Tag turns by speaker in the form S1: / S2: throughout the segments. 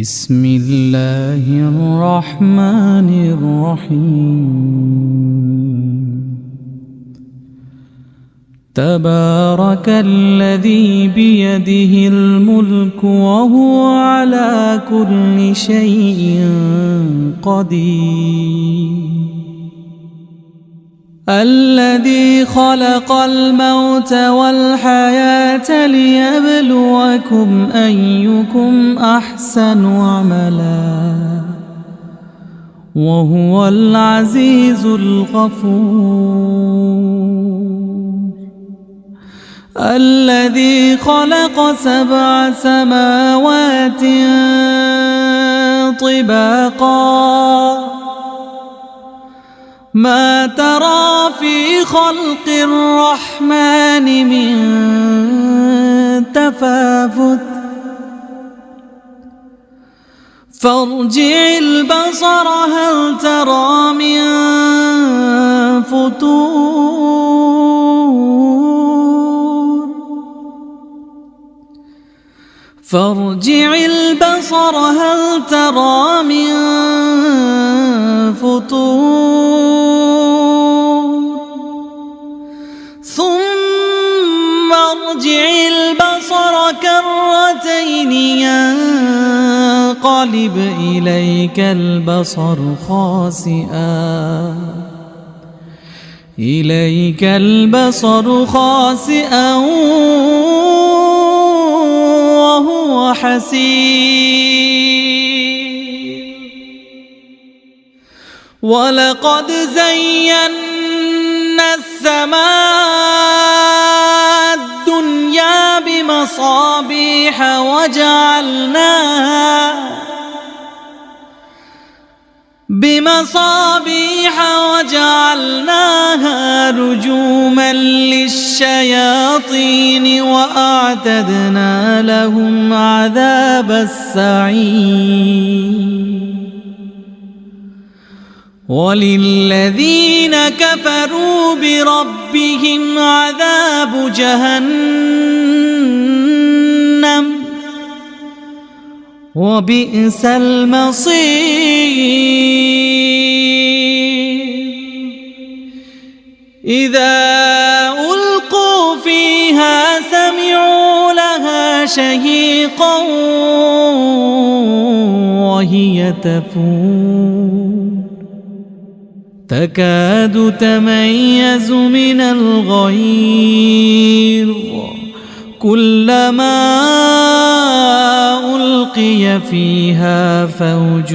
S1: بسم الله الرحمن الرحيم. تبارك الذي بيده الملك وهو على كل شيء قدير. الذي خلق الموت والحياة ليبلوكم أيكم أحسن عملا وهو العزيز الغفور. الذي خلق 7 سماوات طباقا ما ترى في خلق الرحمن من تفاوت فارجع البصر هل ترى من فتور. فارجع البصر هل ترى من فتور ثم ارجع البصر كرتين ينقلب إليك البصر خاسئا وهو حسير. ولقد زينا السماء الدنيا بمصابيح وجعلناها رجوما للشياطين وأعتدنا لهم عذاب السعير. وللذين كفروا بربهم عذاب جهنم وبئس المصير. إذا ألقوا فيها سمعوا لها شهيقا وهي تفور تكاد تميز من الغيظ كلما ألقي فيها فوج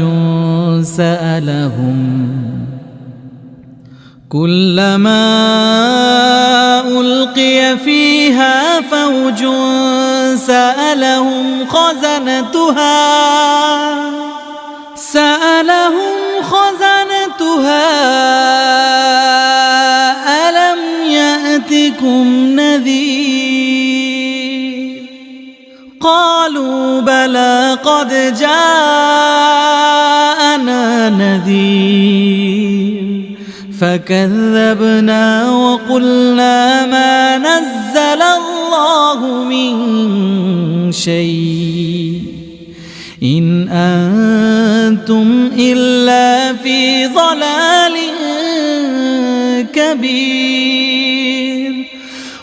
S1: سألهم خزنتها ألم يأتكم نذير. قالوا بلى قد جاءنا نذير فكذبنا وقلنا ما نزل الله من شيء إن أنتم إلا في ضلال كبير.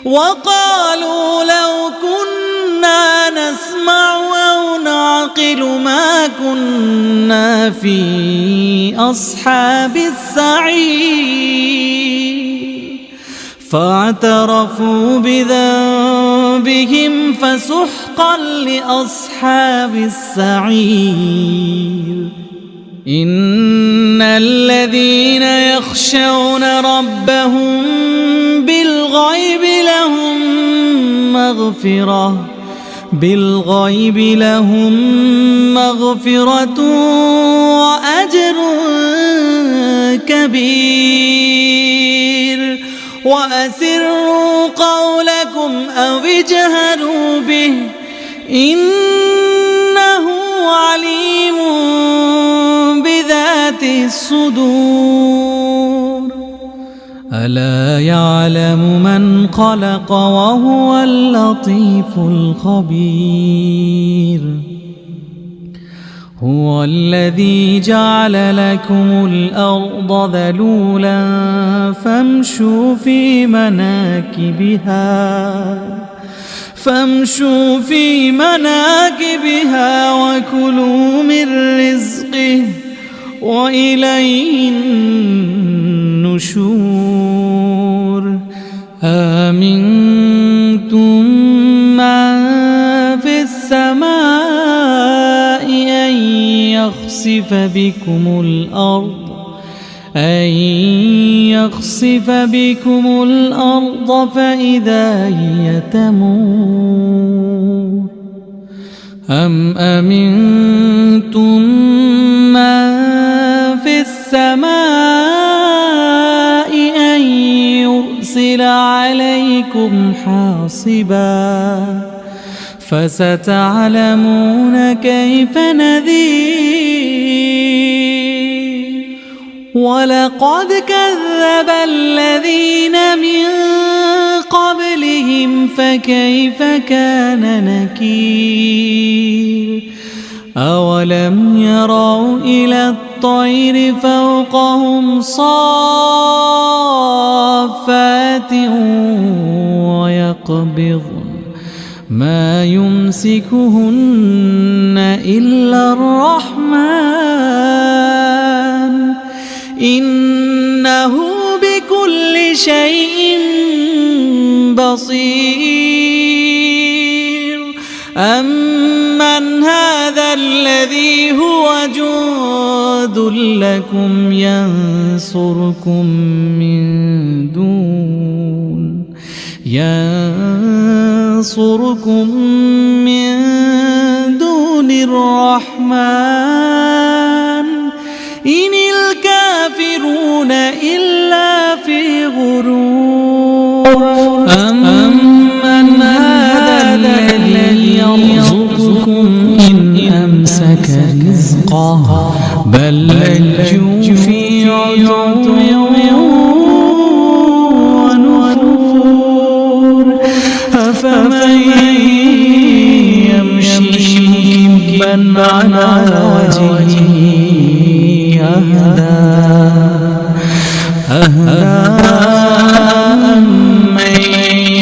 S1: وقالوا لو كنا نسمع أو نعقل ما كنا في أصحاب السعير. فاعترفوا بذنبهم فسحقا لأصحاب السعير. إن الذين يخشون ربهم بالغيب لهم مغفرة وأجر كبير. وأسروا قولكم أو اجهروا به إنه عليم بذات الصدور. ألا يعلم من خلق وهو اللطيف الخبير. والذي جعل لكم الأرض ذلولا فامشوا في مناكبها وكلوا من رزقه وإليه النشور أأمنتم من في السماء أن يخسف بكم الأرض فإذا هي تمور أم أمنتم من في السماء أن يرسل عليكم حاصبا فستعلمون كيف نذير ولقد كذب الذين من قبلهم فكيف كان نكير أولم يروا إلى الطير فوقهم صافات ويقبضن ما يمسكهن إلا الرحمن إنه بكل شيء بصير أمن هذا الذي هو جند لكم ينصركم من دون الرحمن إن الكافرون إلا في غرور أمن هذا الذي يرزقكم إن أمسك رزقه بل لجوا في عتو ونفور أفمن يمشي مكبا على وجهه أهدى أمن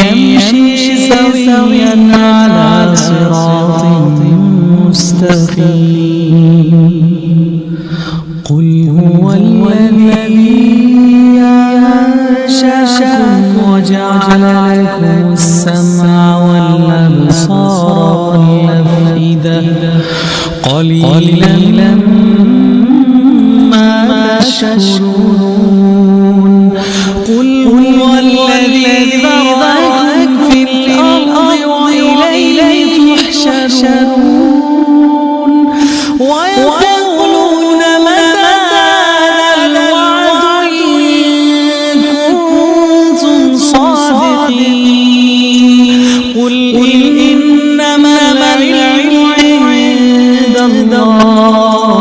S1: يمشي سويا على صراط مستقيم قل هو الذي أنشأكم وجعل لكم السمع والأبصار والأفئدة قليلا ما تشكرون قل هو الذي ذرأكم في الأرض وإليه تحشرون ويقولون متى هذا الوعد إن كنتم صادقين قل إنما العلم عند الله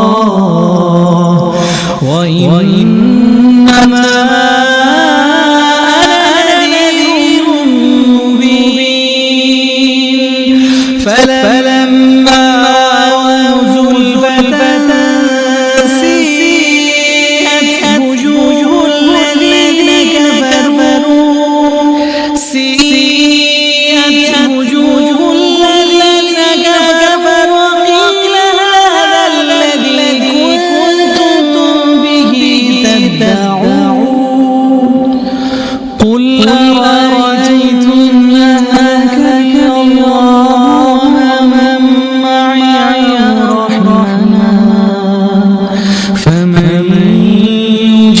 S1: وإنما أنا نذير مبين فلما رأوا زلفة سيئت وجوه الذين كفروا وقيل هذا الذي كنتم به تدعون قل أرأيتم أهلكني الله ومن معي رحمنا فمن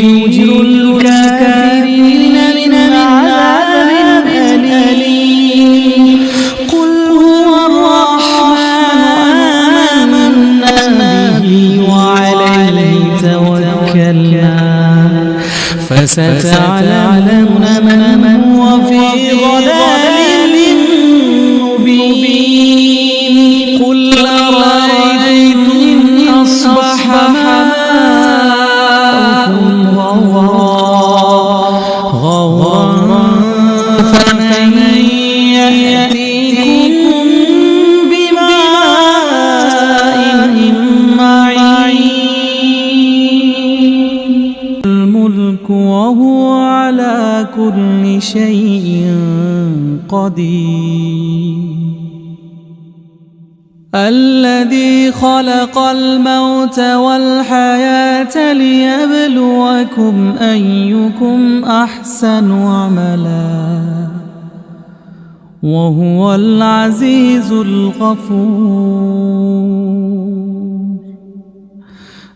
S1: يجير الكافرين من عذاب أليم قل هو الرحمن آمنا به وعليه توكلنا فستعلمون من هو في ضلال مبين قل أرأيتم إن أصبح ماؤكم غورا فمن يأتيكم بماء معين قدير الذي خلق الموت والحياة ليبلوكم أيكم أحسن عملا وهو العزيز الغفور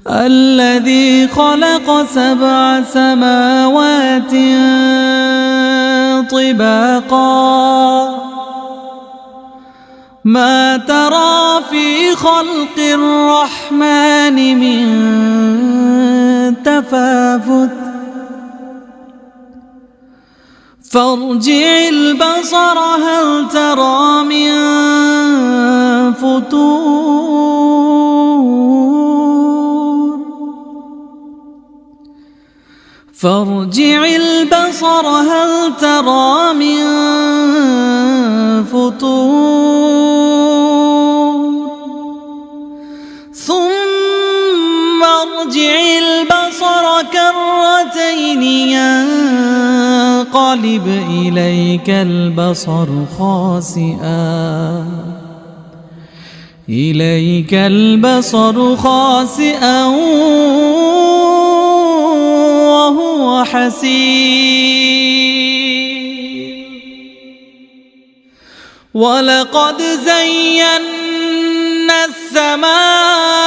S1: الذي خلق 7 سماوات طباقا ما ترى في خلق الرحمن من تفاوت فارجع البصر هل ترى من فطور فارجع البصر هل ترى من فطور ثم ارجع البصر كرتين ينقلب إليك البصر خاسئا وهو حسير ولقد زينا السماء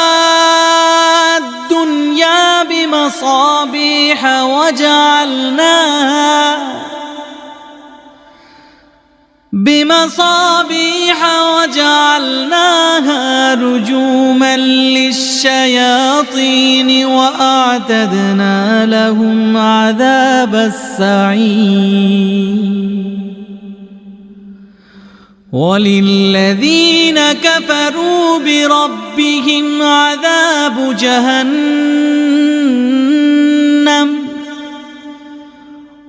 S1: الدنيا بمصابيح وجعلناها رجوما للشياطين وأعتدنا لهم عذاب السعير وللذين كفروا بربهم عذاب جهنم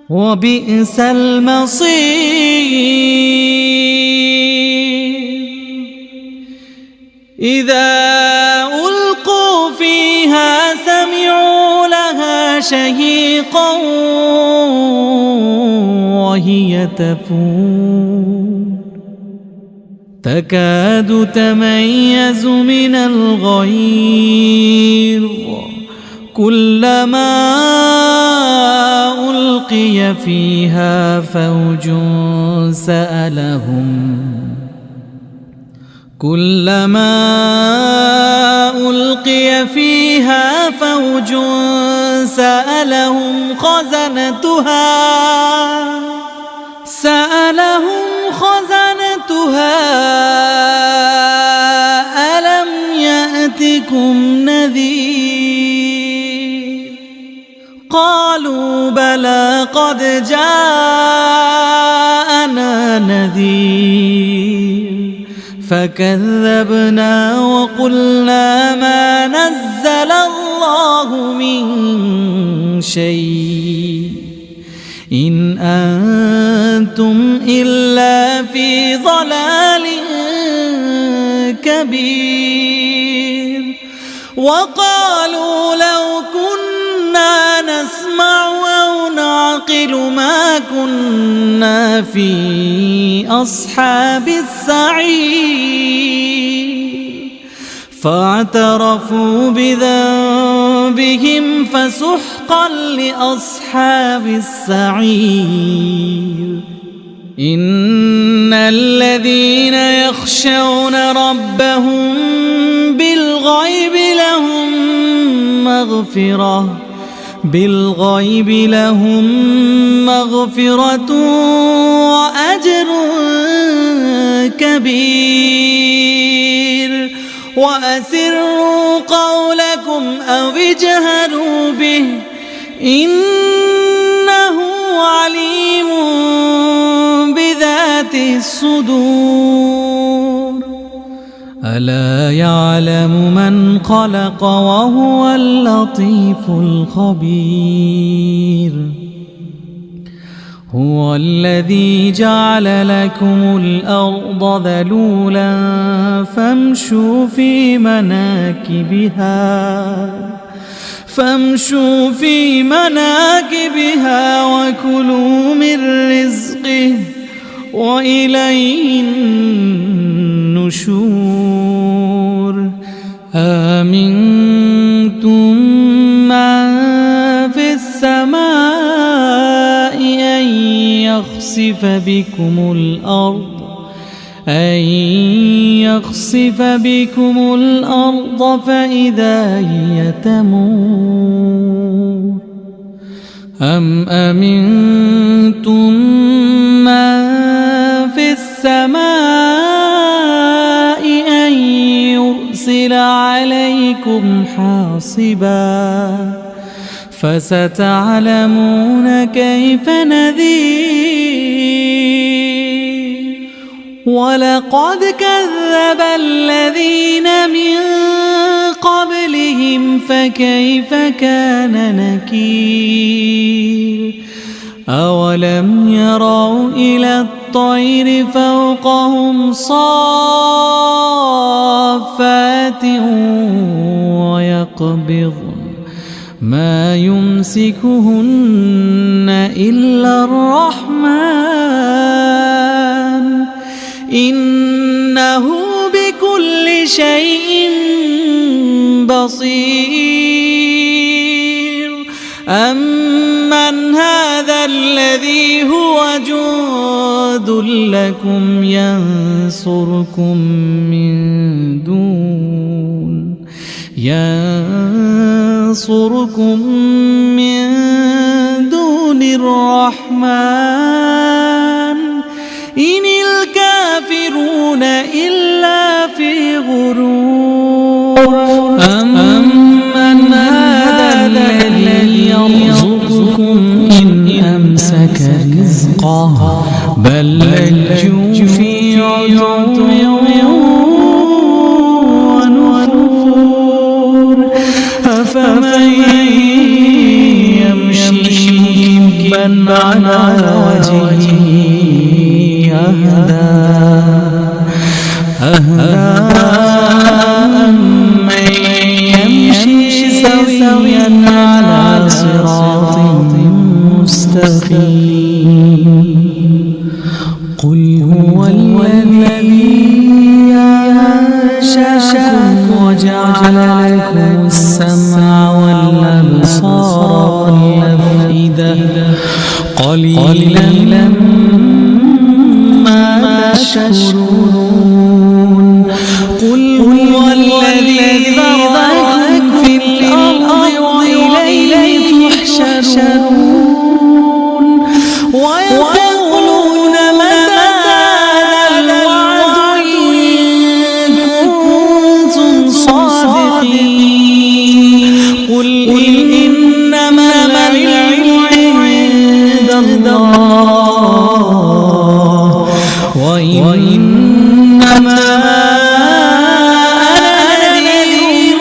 S1: وبئس المصير إذا ألقوا فيها سمعوا لها شهيقا وهي تفور تكاد تميز من الغيظ كلما ألقي فيها فوج سألهم خزنتها ألم يأتكم نذير قالوا بلى قد جاءنا نذير فكذبنا وقلنا ما نزل الله من شيء إن أنتم إلا في ضلال كبير وقالوا لو كنا نسمع أو نعقل ما كنا في أصحاب السعير فاعترفوا بذنبهم فسحقا لأصحاب السعير إن الذين يخشون ربهم بالغيب لهم مغفرة وأجر كبير وأسروا قولكم أو اجهروا به إنه عليم بذات الصدور ألا يعلم من خلق وهو اللطيف الخبير هو الذي جعل لكم الأرض ذلولا فامشوا في مناكبها وكلوا من رزقه وإليه النشور أأمنتم من في السماء أن يخسف بكم الأرض فإذا هي تمور أم أمنتم من في السماء أن يرسل عليكم حاصبا فستعلمون كيف نذير ولقد كذب الذين من قبلهم فكيف كان نكير أولم يروا إلى الطير فوقهم صافات ويقبضن ما يمسكهن إلا الرحمن إنه بكل شيء بصير أمن هذا الذي هو جند لكم ينصركم من دون الرحمن إن الكافرون إلا في غرور أمن هذا الذي يرزقكم إن أمسك رزقه بل لجوا في عتو ونفور أفمن يمشي مكبا على وجهه أهدى أمن يمشي سويا على صراط مستقيم قل هو الذي أنشأكم وجعل لكم السمع والأبصار والأفئدة قليلا ما تشكرون قل هو الذي ذرأكم في الأرض وإليه تحشرون ويقولون متى هذا الوعد إن كنتم صادقين قل إنما العلم عند الله وإنما أنا نذير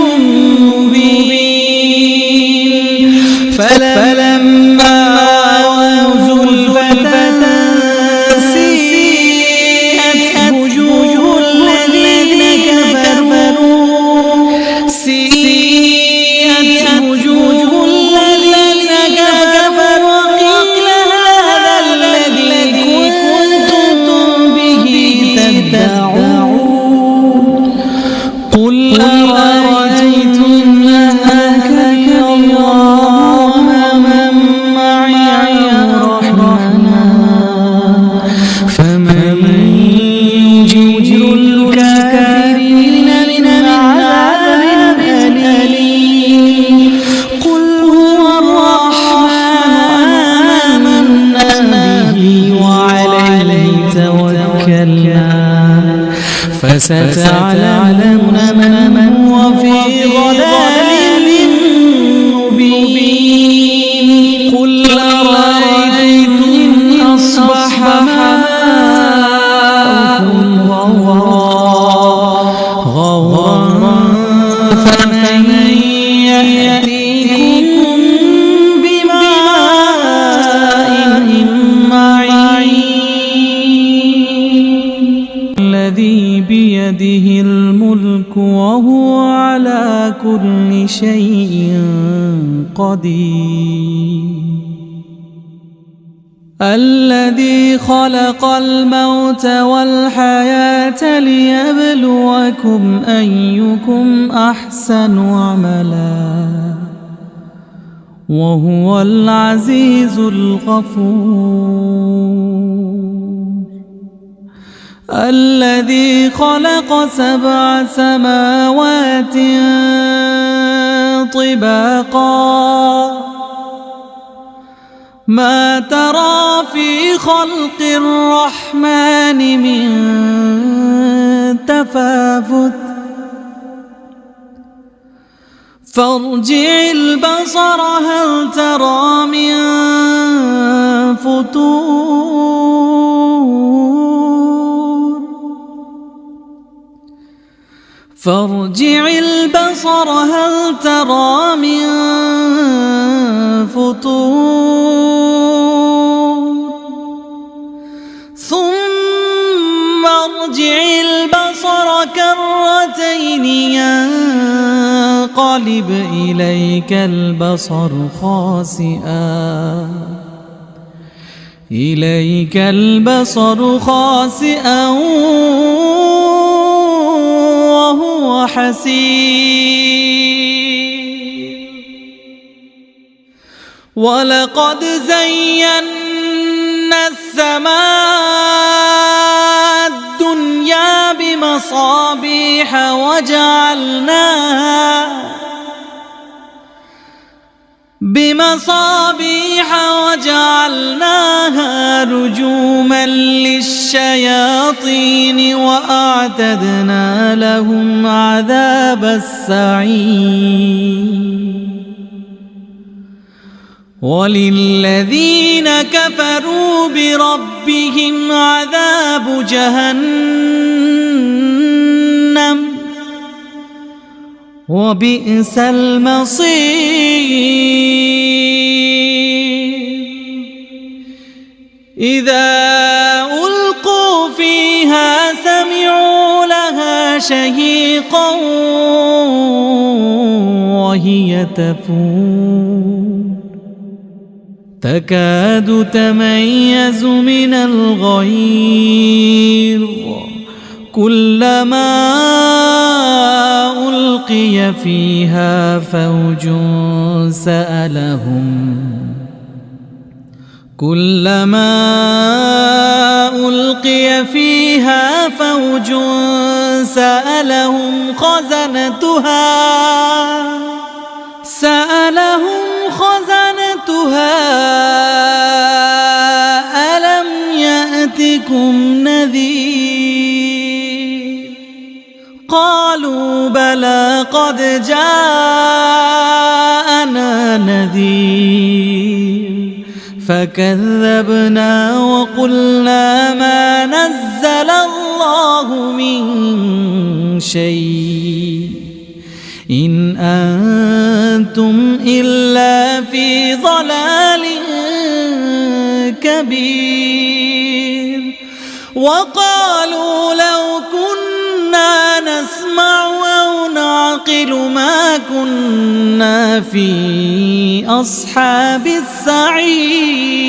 S1: مبين فلما رأوا زلفة سيئت وجوه الذين كفروا وقيل هذا الذي كنتم به تدعون قل أرأيتم أهلكني الله ومن معي رحمنا فمن يجير الكافرين من عذاب أليم قل هو الرحمن آمنا به وعليه توكلنا فستعلمون من هو في ضلال مبين قل أرأيتم إن أصبح ماؤكم غورا فمن يأتيكم بماء معين الذي بيده الملك وهو على كل شيء قدير الذي خلق الموت والحياة ليبلوكم أيكم أحسن عملا وهو العزيز الغفور. الذي خلق 7 سماوات طباقا ما ترى في خلق الرحمن من تفاوت فارجع البصر هل ترى من فطور فارجع البصر هل ترى من فطور ثم ارجع البصر كرتين ينقلب إليك البصر خاسئا وهو حسير. ولقد زينا السماء الدنيا بمصابيح وجعلناها رجوما للشياطين وأعتدنا لهم عذاب السعير. وللذين كفروا بربهم عذاب جهنم وبئس المصير. إذا ألقوا فيها سمعوا لها شهيقا وهي تفور تكاد تميز من الغيظ كلما ألقي فيها فوج سألهم خزنتها ألم يأتكم نذير قالوا بلى قد جاءنا نذير فكذبنا وقلنا ما نزل الله من شيء إن أنتم إلا في ضلال كبير. وقالوا لو كنا نسمع أو نعقل ما كنا في أصحاب السعير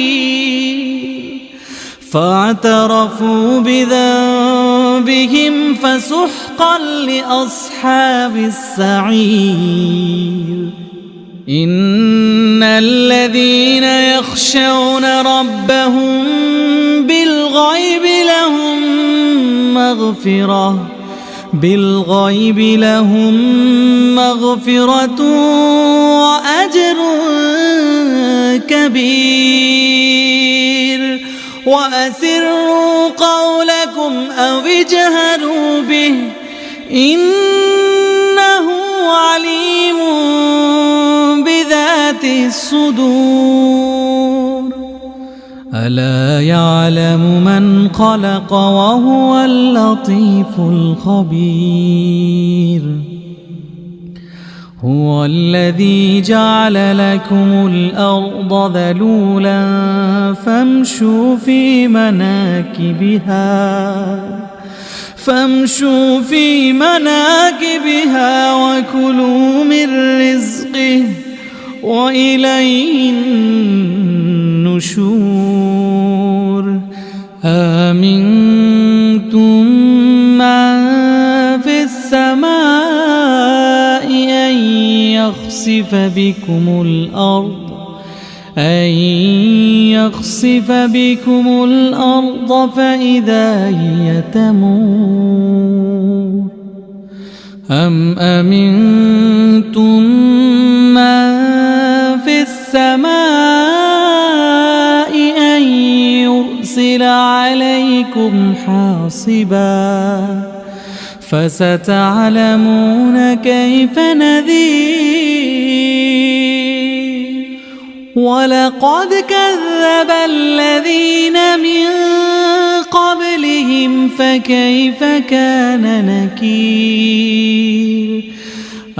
S1: فاعترفوا بذنبهم فسحقا لأصحاب السعير. إن الذين يخشون ربهم بالغيب لهم مغفرة وأجر كبير. وأسروا قولكم أو اجهروا به إنه عليم بذات الصدور. ألا يعلم من خلق وهو اللطيف الخبير. هو الذي جعل لكم الأرض ذلولا فامشوا في مناكبها وكلوا من رزقه وإليه النشور أأمنتم من في السماء أن يخسف بكم الأرض فإذا هي تمور أم أمنتم من في السماء أن يرسل عليكم حاصبا فستعلمون كيف نذير ولقد كذب الذين من قبلهم فكيف كان نكير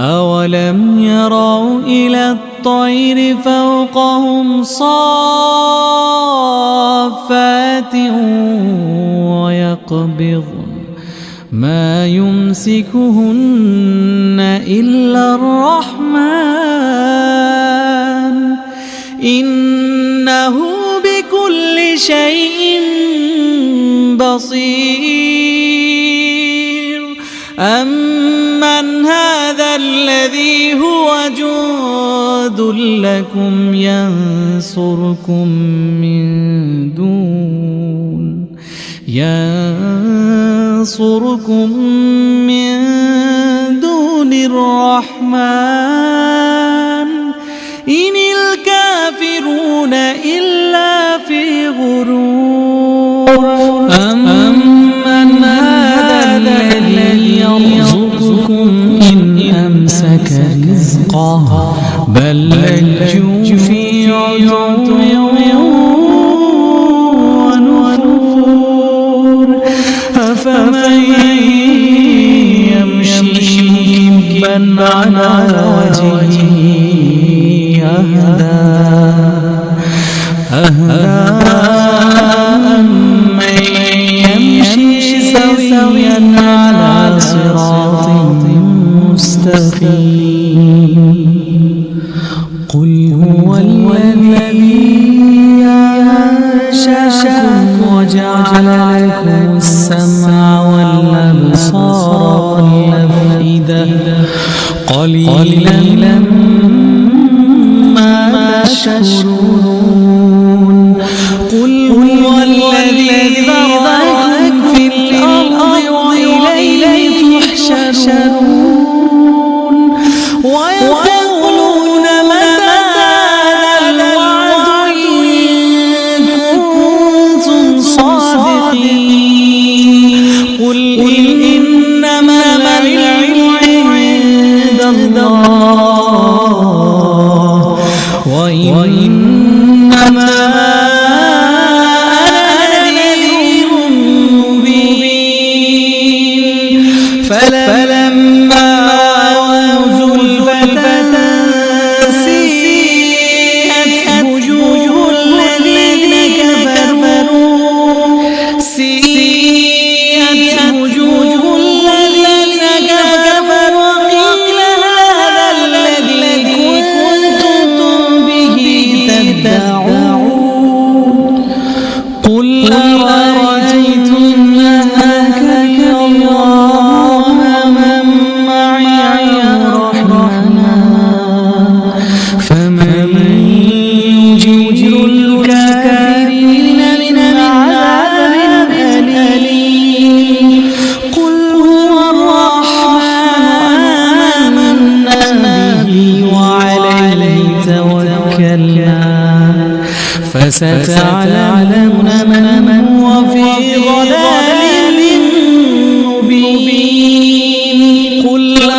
S1: أولم يروا إلى الطير فوقهم صافات ويقبضن ما يمسكهن إلا الرحمن إنه بكل شيء بصير أمن هذا الذي هو جند لكم ينصركم من دون الرحمن إن الكافرون إلا في غرور أمن هذا الذي يرزقكم إن أمسك رزقه بل لجوا في عتو ونفور أفمن يمشي مكبا على وجهه أهدى أمن يمشي سويا على صراط مستقيم قل هو الذي أنشأكم وجعل لكم السمع والأبصار والأفئدة قليلا ما تشكرون قل هو الذي ذرأكم في الأرض وإليه تحشرون ويقولون متى هذا الوعد إن كنتم صادقين قل إنما العلم عند الله وإنما أنا نذير مبين فلما رأوا زلفة سيئت وجوه الذين كفروا وقيل هذا الذي كنتم به تدعون قل أرأيتم أهلكني الله ومن معي رحمنا فمن يجير الكافرين من عذاب أليم قل هو الرحمن آمنا به وعليه توكلنا فستعلمون من هو في ضلال مبين قل